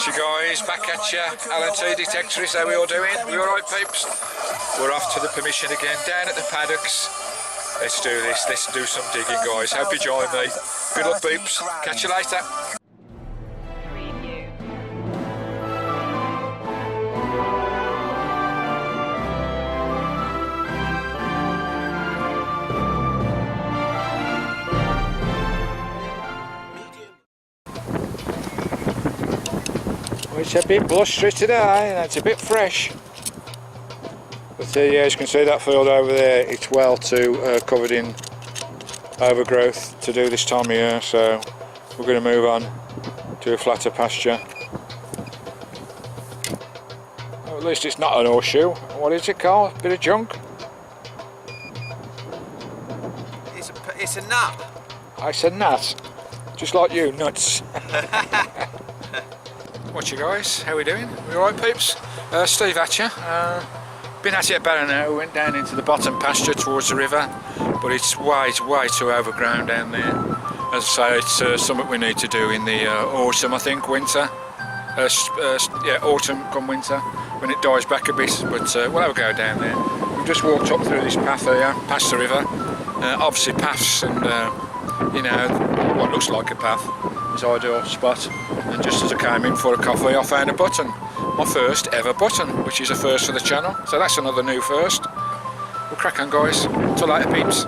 Right you guys, back at ya. LNT Detectorist, how we all doing? We alright peeps? We're off to the permission again, down at the paddocks. Let's do this, let's do some digging guys. Hope you join me. Good luck peeps, catch you later. It's a bit blustery today and it's a bit fresh, but yeah, as you can see that field over there, it's well too covered in overgrowth to do this time of year, so we're going to move on to a flatter pasture. Well, at least it's not an horseshoe. What is it called? A bit of junk? It's a nut. It's a nut, just like you, nuts. What you guys, how we doing? We alright peeps? Steve at you. Been at it about an hour, went down into the bottom pasture towards the river, but it's way too overgrown down there. As I say, it's something we need to do in the autumn, I think, winter. Yeah, autumn come winter, when it dies back a bit, but we'll have a go down there. We've just walked up through this path here, past the river. Obviously paths and, you know, what looks like a path is ideal spot. And just as I came in for a coffee, I found a button. My first ever button, which is a first for the channel. So that's another new first. We'll crack on guys. Till later peeps.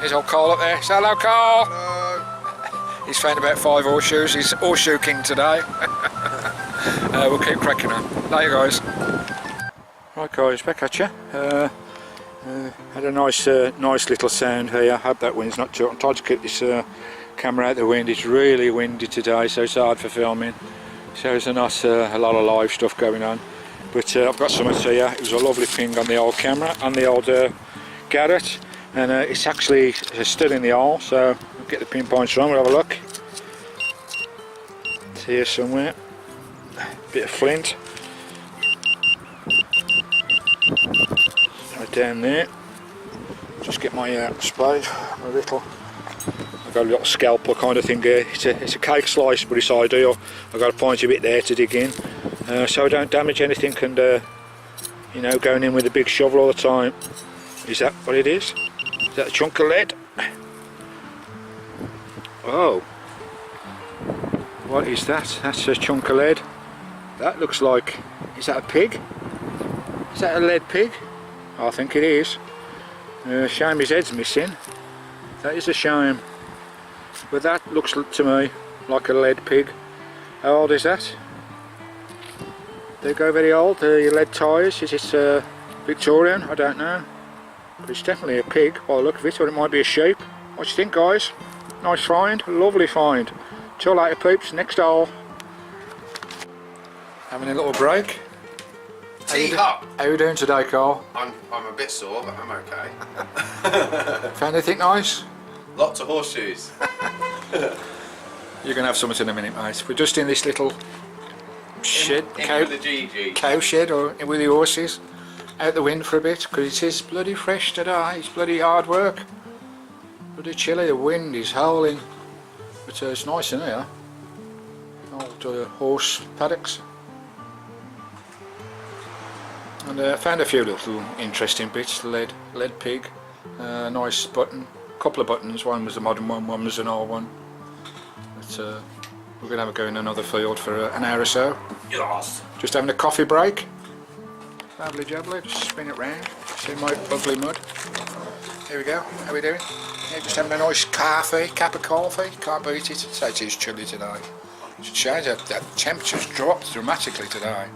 Here's old Carl up there. Say hello Carl. Hello. He's found about 5 horseshoes. He's horseshoe king today. We'll keep cracking on. Later guys. Right guys, back at you. Had a nice little sound here. I hope that wind's not too. I'm trying to keep this camera out the wind. It's really windy today, so it's hard for filming. So there's not a lot of live stuff going on. But I've got something to you. It was a lovely ping on the old camera, on the old Garrett, and it's actually still in the hole. So we'll get the pinpoints wrong. We'll have a look. It's here somewhere. Bit of flint. Right down there. Just get my spade, my little. I've got a little scalpel kind of thing here. It's a cake slice, but it's ideal. I've got a pointy bit there to dig in, so I don't damage anything, and you know, going in with a big shovel all the time. Is that what it is? Is that a chunk of lead? Oh, what is that? That's a chunk of lead. That looks like, is that a pig? Is that a lead pig? I think it is. Shame his head's missing. That is a shame. But that looks to me like a lead pig. How old is that? They go very old, the lead tyres. Is it Victorian? I don't know. But it's definitely a pig by the look of it, or it might be a sheep. What do you think guys? Nice find, lovely find. Till later peeps, next hole. Having a little break. How you doing today Carl? I'm a bit sore, but I'm okay. Found anything nice? Lots of horseshoes. You're going to have something in a minute mate. We're just in this little shed, cow shed, or with the horses, out the wind for a bit, because it is bloody fresh today. It's bloody hard work, bloody chilly, the wind is howling, but it's nice in here. Old horse paddocks. And I found a few little interesting bits. Lead pig, nice button, couple of buttons. One was a modern one was an old one. But we're going to have a go in another field for an hour or so. Yes. Just having a coffee break. Lovely jubbly, just spin it round. See my ugly mud. Here we go. How we doing? Yeah, just having a nice coffee, cup of coffee. Can't beat it. So it is chilly today. It's a shame that temperature's dropped dramatically today.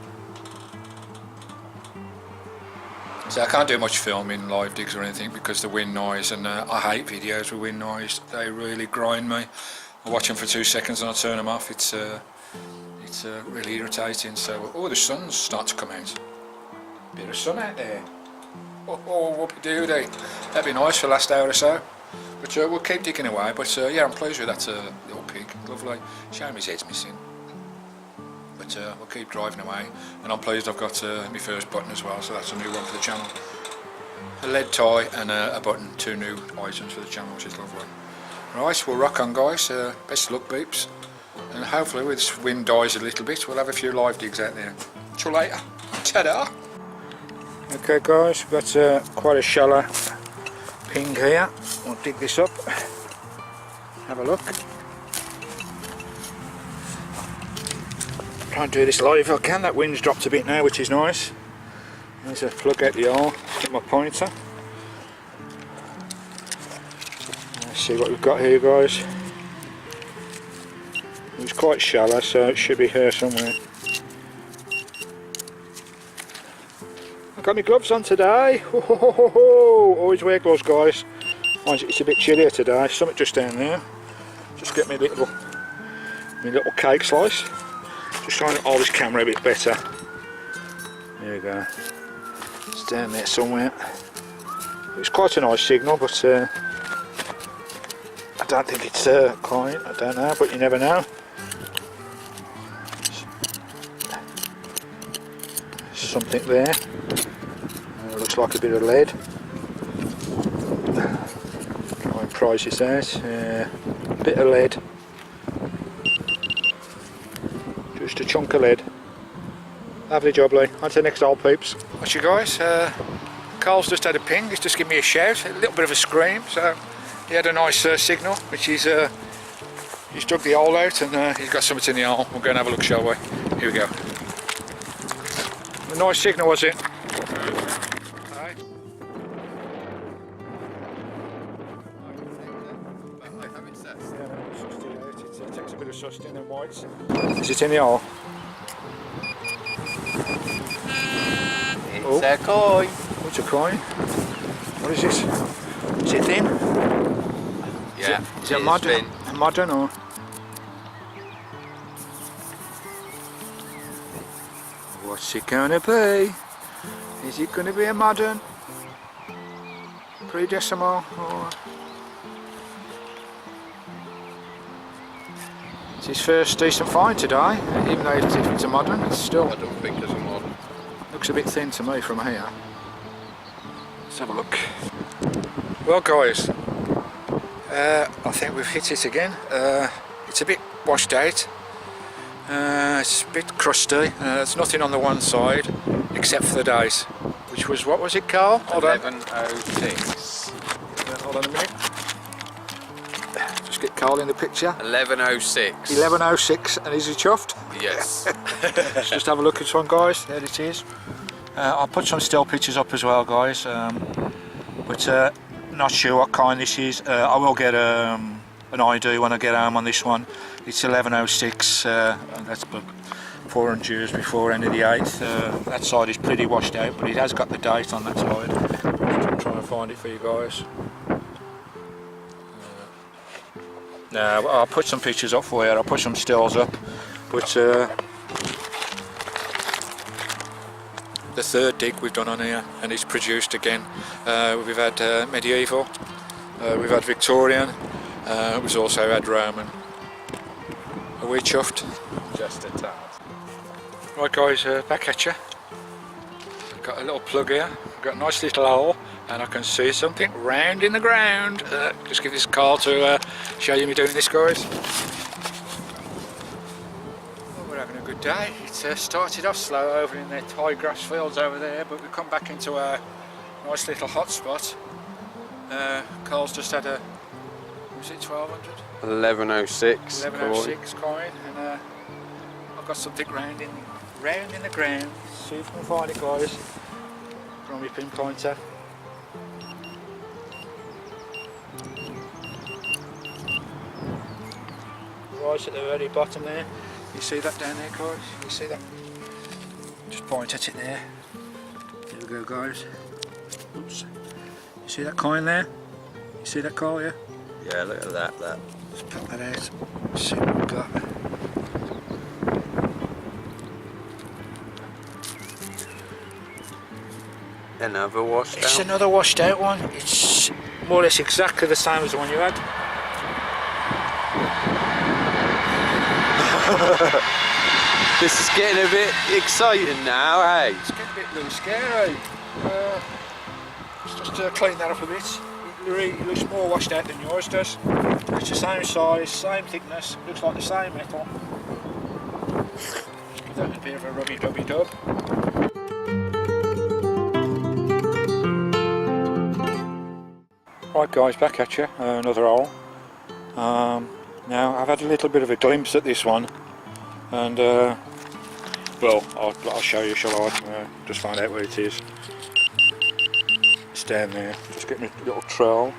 So I can't do much filming, live digs or anything, because the wind noise, and I hate videos with wind noise. They really grind me. I watch them for 2 seconds and I turn them off. It's really irritating. So, oh, the sun's starting to come out. Bit of sun out there. Oh, whoopie-doody. That'd be nice for the last hour or so. But we'll keep digging away. But yeah, I'm pleased with that little pig. Lovely. Shame his head's missing. But we'll keep driving away, and I'm pleased I've got my first button as well, so that's a new one for the channel. A lead tie and a button, 2 new items for the channel, which is lovely. Right, we'll rock on guys, best of luck beeps. and hopefully when this wind dies a little bit we'll have a few live digs out there. Till later. Ta-da! Okay guys, we've got quite a shallow ping here. We'll dig this up, have a look. Try and do this live if I can. That wind's dropped a bit now, which is nice. There's a plug out the hole, get my pointer. Let's see what we've got here guys. It's quite shallow, so it should be here somewhere. I've got my gloves on today. Ho, ho, ho, ho, ho. Always wear gloves guys. It's a bit chillier today. Something just down there. Just get me little cake slice. Just trying to hold this camera a bit better. There we go. It's down there somewhere. It's quite a nice signal, but I don't think it's client. I don't know, but you never know. Something there. Looks like a bit of lead. Try and price this out. Bit of lead. Just a chunk of lead. Lovely job, Lee. On to the next hole, peeps. Watch you guys. Carl's just had a ping. He's just given me a shout. A little bit of a scream. So he had a nice signal, which he's dug the hole out and he's got something in the hole. We'll go and have a look, shall we? Here we go. A nice signal, was it? Aye. It takes a bit of sustain and whites. Is it in the hole? It's a koi. What's a coin? What is this? Is it thin? Yeah. Is it modern? Modern or? What's it gonna be? Is it gonna be a modern? Pre-decimal or? It's his first decent find today, even though it's a modern, it's still. I don't think it's a modern. Looks a bit thin to me from here. Let's have a look. Well guys, I think we've hit it again. It's a bit washed out. It's a bit crusty. There's nothing on the one side except for the dice, which was, what was it, Carl? Hold on. 1106. Hold on a minute. Just get Carl in the picture. 1106. 1106, and is he chuffed? Yes. Let's just have a look at this one, guys. There it is. I'll put some still pictures up as well, guys. But not sure what kind this is. I will get an ID when I get home on this one. It's 1106. That's 400 years before end of the 8th. That side is pretty washed out, but it has got the date on that side. I'm trying to find it for you guys. No, I'll put some pictures up for you. I'll put some stills up. But the third dig we've done on here, and it's produced again. We've had medieval, we've had Victorian, we've also had Roman. Are we chuffed? Just a tad. Right guys, back at you. Got a little plug here, got a nice little hole, and I can see something round in the ground. Just give this Carl to show you me doing this, guys. We're having a good day. It started off slow over in the high grass fields over there, but we've come back into a nice little hot spot. Carl's just had a, was it 1200? 1106. 1106 coin, and I've got something round in the ground. See if we can find it, guys. From my pinpointer. Right at the very bottom there. You see that down there, guys? You see that? Just point at it there. Here we go, guys. Oops. You see that coin there? You see that coin, yeah? Yeah, look at that. Let's put that out. See what we've got. Another washed out. It's another washed out one. It's more or less exactly the same as the one you had. This is getting a bit exciting now, hey? It's getting a bit little scary. Let's just clean that up a bit. It it looks more washed out than yours does. It's the same size, same thickness, looks like the same metal. Just give that a bit of a rubby dub. Right guys, back at you, another hole. Now I've had a little bit of a glimpse at this one, and well, I'll show you, shall I? Just find out where it is. It's down there. Just get my little trowel.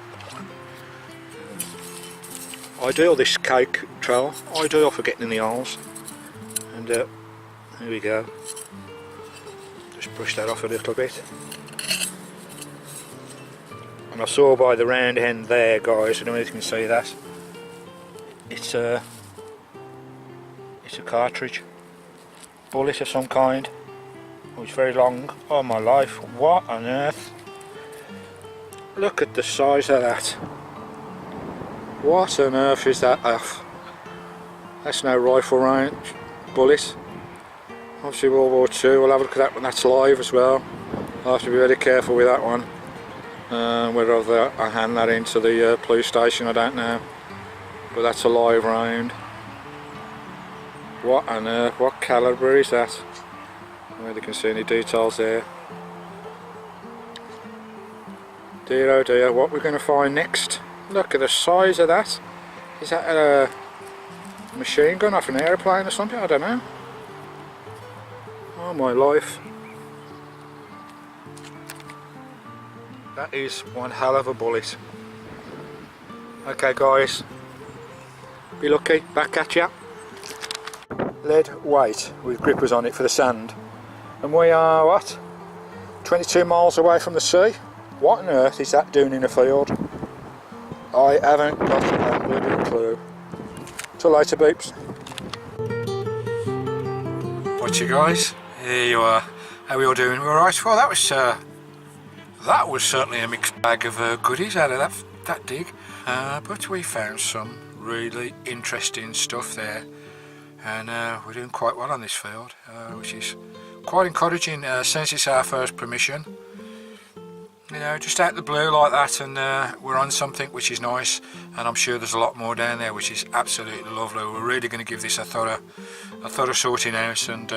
Ideal, this cake trowel. Ideal for getting in the holes. And here we go. Just brush that off a little bit. And I saw by the round end there, guys, I don't know if you can see that. It's a cartridge. Bullet of some kind. Oh, it's very long. Oh my life, what on earth? Look at the size of that. What on earth is that? That's no rifle range bullet. Obviously World War II, we'll have a look at that when that's live as well. I'll have to be very careful with that one. Whether I hand that into the police station, I don't know. But that's a live round. What on earth, what calibre is that? I don't know if you can see any details there. Dear oh dear, what we're going to find next? Look at the size of that. Is that a machine gun off an aeroplane or something? I don't know. Oh my life. That is one hell of a bullet. Okay guys, be lucky, back at ya. Lead weight with grippers on it for the sand. And we are, what? 22 miles away from the sea? What on earth is that doing in a field? I haven't got a bloody clue. Till later, beeps. What you guys? Here you are. How are we all doing? All right. Well, that was certainly a mixed bag of goodies out of that dig. But we found some really interesting stuff there, and we're doing quite well on this field, which is quite encouraging since it's our first permission. You know, just out of the blue like that, and we're on something which is nice, and I'm sure there's a lot more down there which is absolutely lovely. We're really going to give this a thorough sorting out, and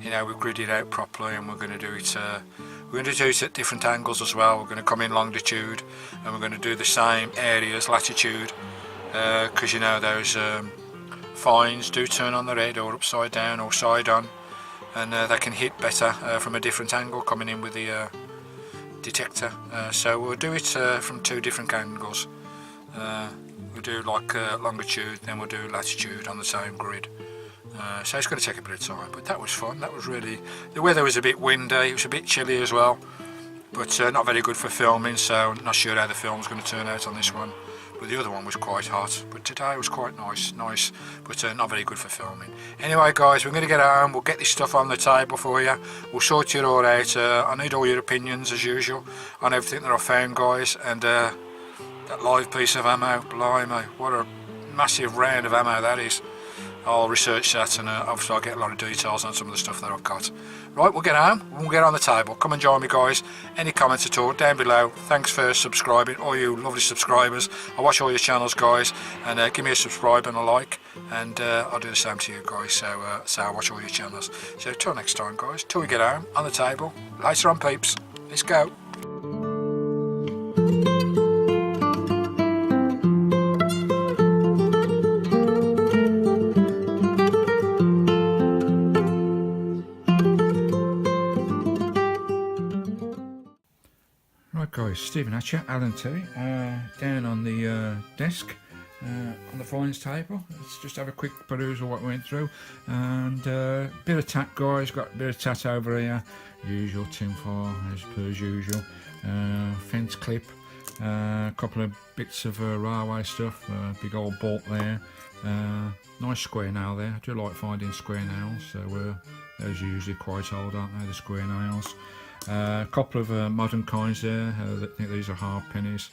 you know, we've gridded it out properly, and we're going to do it at different angles as well. We're going to come in longitude, and we're going to do the same areas latitude, because you know those fines do turn on their head or upside down or side on, and they can hit better from a different angle coming in with the detector. So we'll do it from two different angles. We'll do like longitude, then we'll do latitude on the same grid. So it's going to take a bit of time, but that was fun. That was really, the weather was a bit windy, it was a bit chilly as well, but not very good for filming, so I'm not sure how the film's going to turn out on this one. But the other one was quite hot, but today was quite nice, but not very good for filming. Anyway guys, we're going to get home, we'll get this stuff on the table for you, we'll sort it all out. I need all your opinions as usual on everything that I found, guys, and that live piece of ammo, blimey, what a massive round of ammo that is. I'll research that, and obviously I'll get a lot of details on some of the stuff that I've got. Right, we'll get home, we'll get on the table. Come and join me guys. Any comments at all, down below. Thanks for subscribing, all you lovely subscribers. I watch all your channels, guys, and give me a subscribe and a like, and I'll do the same to you guys, so I watch all your channels. So till next time guys, till we get home, on the table, later on peeps, let's go. Right guys, Stephen Hatcher, Alan Terry, down on the desk, on the fines table. Let's just have a quick peruse of what we went through, and bit of tat guys, got a bit of tat over here, usual tinfoil as per usual, fence clip, a couple of bits of railway stuff, big old bolt there, nice square nail there. I do like finding square nails, so those are usually quite old, aren't they, the square nails. A couple of modern coins there, I think these are half pennies.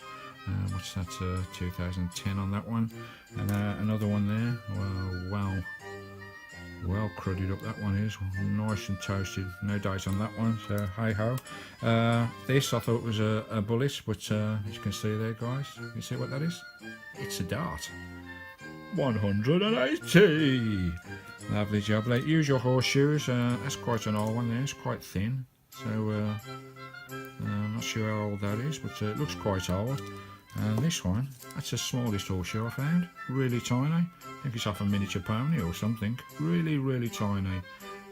What's that, 2010 on that one, and another one there. Well crudded up that one is, nice and toasted, no date on that one, so hey ho. This I thought was a bullet, but as you can see there guys, you see what that is? It's a dart. 180! Lovely job, like use your horseshoes, that's quite an old one there, it's quite thin, so I'm not sure how old that is, but it looks quite old. And this one, that's the smallest horseshoe I found, really tiny. I think it's off a miniature pony or something, really, really tiny.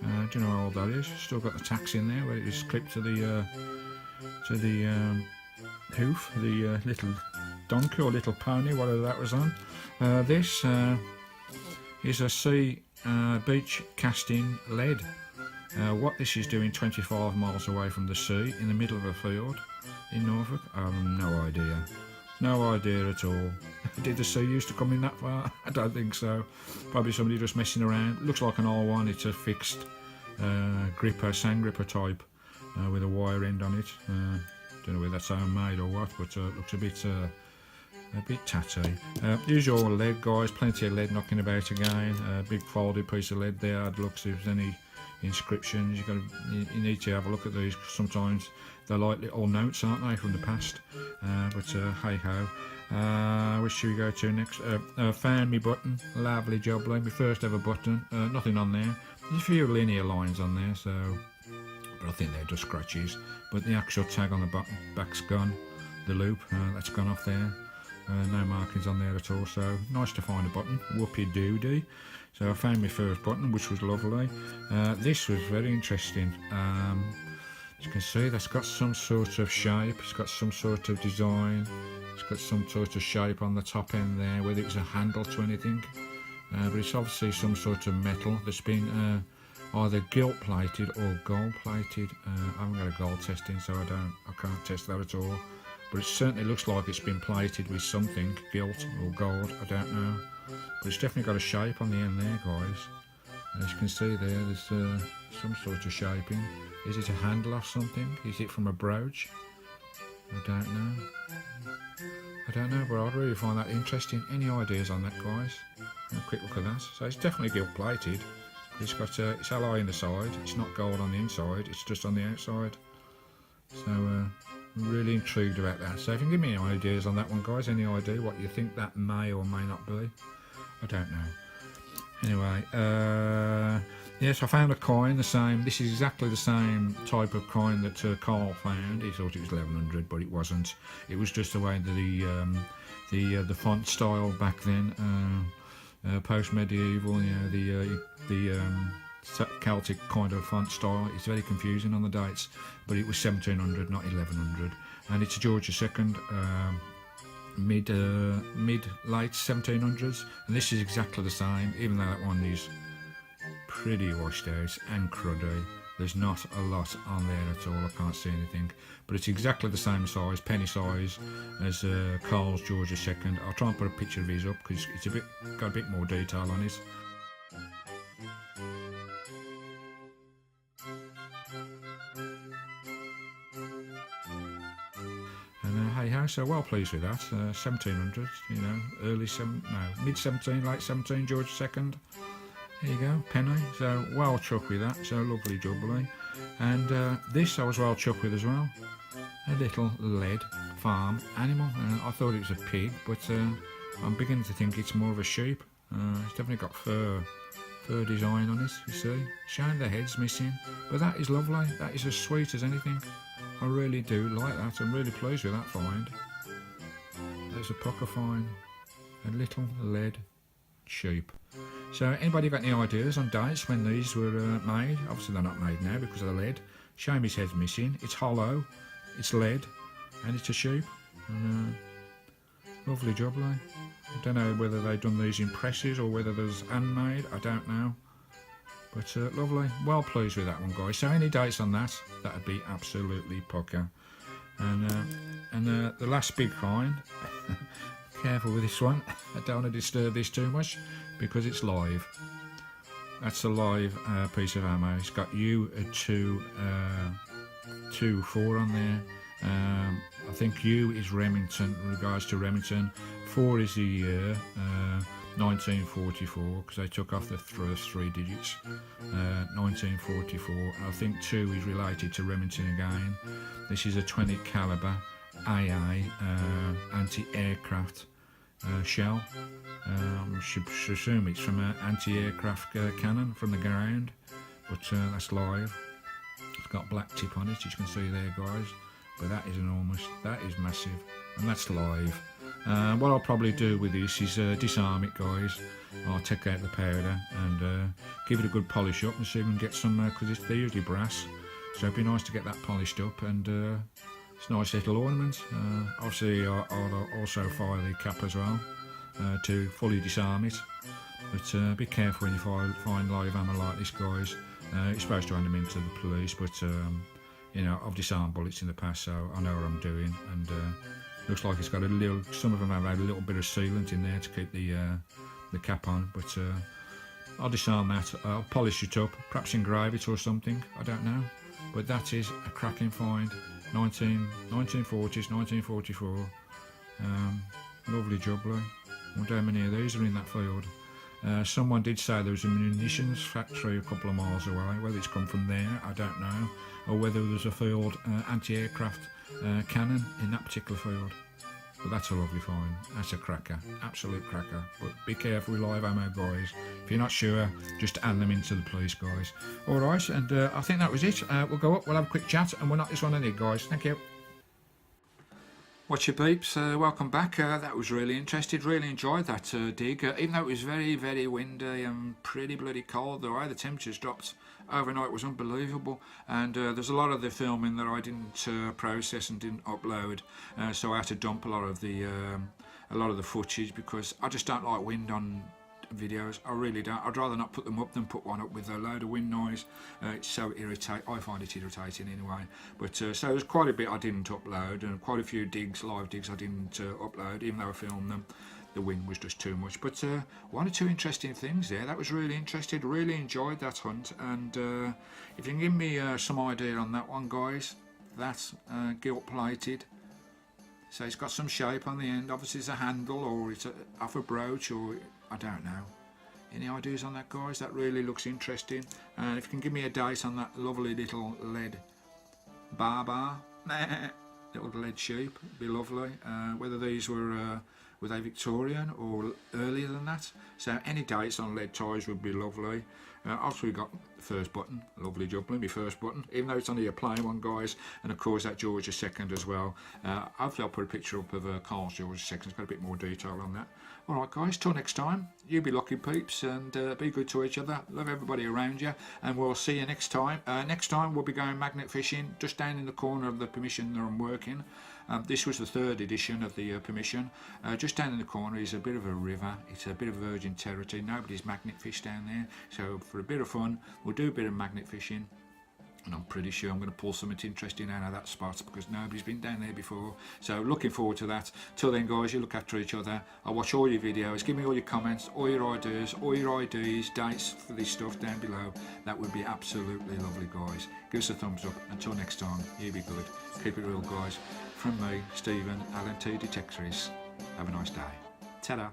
Do you know how old that is? Still got the tacks in there where it was clipped to the hoof, the little donkey or little pony, whatever that was on. This is a sea beach casting lead. What this is doing 25 miles away from the sea in the middle of a field in Norfolk, I have no idea. No idea at all. Did the sea used to come in that far? I don't think so. Probably somebody just messing around. Looks like an old one. It's a fixed gripper, sand gripper type with a wire end on it. Don't know whether that's homemade or what, but looks a bit tatty. Usual lead guys, plenty of lead knocking about again. Big folded piece of lead there. I'd look see if there's any inscriptions. You need to have a look at these. Sometimes they're like little notes, aren't they, from the past? But hey ho. Which should we go to next? Found me button. Lovely job, like my first ever button. Nothing on there. There's a few linear lines on there, so, but I think they're just scratches. But the actual tag on the button back's gone. The loop that's gone off there. No markings on there at all, so nice to find a button. Whoopie doody. So I found my first button, which was lovely. This was very interesting. As you can see, that's got some sort of shape, it's got some sort of design, it's got some sort of shape on the top end there, whether it's a handle to anything. But it's obviously some sort of metal that's been either gilt plated or gold plated. I haven't got a gold testing, so I can't test that at all. But it certainly looks like it's been plated with something, gilt or gold, I don't know. But it's definitely got a shape on the end there, guys. As you can see there, there's some sort of shaping. Is it a handle or something? Is it from a brooch? I don't know. I don't know, but I'd really find that interesting. Any ideas on that, guys? Have a quick look at that. So it's definitely gilt plated. It's got it's alloy in the side. It's not gold on the inside. It's just on the outside. So I'm really intrigued about that. So if you can give me any ideas on that one, guys, any idea what you think that may or may not be? I don't know. Anyway, yes, I found a coin, the same. This is exactly the same type of coin that Carl found. He thought it was 1100, but it wasn't. It was just the way the font style back then, post-medieval. You know, the Celtic kind of font style. It's very confusing on the dates, but it was 1700, not 1100, and it's George II. Mid late 1700s, and this is exactly the same, even though that one is pretty washed out and cruddy. There's not a lot on there at all. I can't see anything, but it's exactly the same size, penny size, as Carl's George II. I'll try and put a picture of his up because it's got a bit more detail on it. Hey ho, so well pleased with that. 1700s, you know, mid 17, late 17, George II. There you go, penny. So well chuffed with that. So lovely jubbly. And this I was well chuffed with as well. A little lead farm animal. I thought it was a pig, but I'm beginning to think it's more of a sheep. It's definitely got fur design on it. You see, shame the head's missing, but that is lovely. That is as sweet as anything. I really do like that. I'm really pleased with that find. There's a pucker find. A little lead sheep. So anybody got any ideas on dates when these were made? Obviously they're not made now because of the lead. Shame his head's missing. It's hollow, it's lead, and it's a sheep. And, lovely job, like. I don't know whether they've done these in presses or whether there's handmade. I don't know. But lovely, well pleased with that one, guys. So any dates on that, that'd be absolutely pucker. And the last big find, careful with this one, I don't want to disturb this too much because it's live. That's a live piece of ammo. It's got U24 on there. I think U is Remington, in regards to Remington. 4 is the year. 1944, because they took off the first 3 digits. 1944. I think 2 is related to Remington again. This is a 20 caliber AA anti-aircraft shell. I should assume it's from an anti-aircraft cannon from the ground, but that's live. It's got black tip on it, as you can see there, guys. But that is enormous. That is massive, and that's live. What I'll probably do with this is disarm it, guys. I'll take out the powder and give it a good polish up and see if we can get some, because they're usually brass, so it'd be nice to get that polished up, and it's a nice little ornament. Obviously I'll also fire the cap as well to fully disarm it, but be careful when you find live ammo like this, guys. You're supposed to hand them into the police, but you know, I've disarmed bullets in the past, so I know what I'm doing, and looks like it's got a little, some of them have had a little bit of sealant in there to keep the cap on, but I'll disarm that. I'll polish it up, perhaps engrave it or something, I don't know, but that is a cracking find. 1940s, 1944, lovely jubbly. I wonder how many of these are in that field. Someone did say there was a munitions factory a couple of miles away. Whether it's come from there, I don't know, or whether there's a field anti-aircraft cannon in that particular field. But that's a lovely find. That's a cracker, absolute cracker. But be careful with live ammo, guys. If you're not sure, just hand them into the police, guys. All right, and I think that was it. We'll go up, we'll have a quick chat, and we'll knock this one in, guys. Thank you. What's your peeps? Welcome back. That was really interesting. Really enjoyed that dig. Even though it was very, very windy and pretty bloody cold, the way the temperatures dropped overnight was unbelievable. And there's a lot of the filming that I didn't process and didn't upload, so I had to dump a lot of the footage, because I just don't like wind on videos. I really don't. I'd rather not put them up than put one up with a load of wind noise. It's so irritating. I find it irritating anyway. But so there's quite a bit I didn't upload, and quite a few digs, live digs, I didn't upload, even though I filmed them. The wind was just too much. But 1 or 2 interesting things there. That was really interesting. Really enjoyed that hunt. And if you can give me some idea on that one, guys, that's gilt plated. So it's got some shape on the end. Obviously it's a handle, or it's off a brooch, or I don't know. Any ideas on that, guys? That really looks interesting. And if you can give me a date on that lovely little lead bar, little lead sheep, it'd be lovely. Whether these were they Victorian or earlier than that. So any dates on lead ties would be lovely. Also we got the first button, lovely jubbly, my first button, even though it's only a plain one, guys, and of course that George II as well. Hopefully I'll put a picture up of Carl's George II, it's got a bit more detail on that. Alright guys, till next time, you be lucky peeps, and be good to each other, love everybody around you, and we'll see you next time. Next time we'll be going magnet fishing, just down in the corner of the permission that I'm working. This was the 3rd edition of the permission. Just down in the corner is a bit of a river, it's a bit of virgin territory, nobody's magnet fished down there, so for a bit of fun we'll do a bit of magnet fishing, and I'm pretty sure I'm going to pull something interesting out of that spot, because nobody's been down there before. So looking forward to that. Till then guys, you look after each other. I'll watch all your videos, give me all your comments, all your ideas, all your IDs, dates for this stuff down below. That would be absolutely lovely, guys. Give us a thumbs up. Until next time, you be good, keep it real, guys. From me, Stephen, LNT Detectorist. Have a nice day. Ta-da.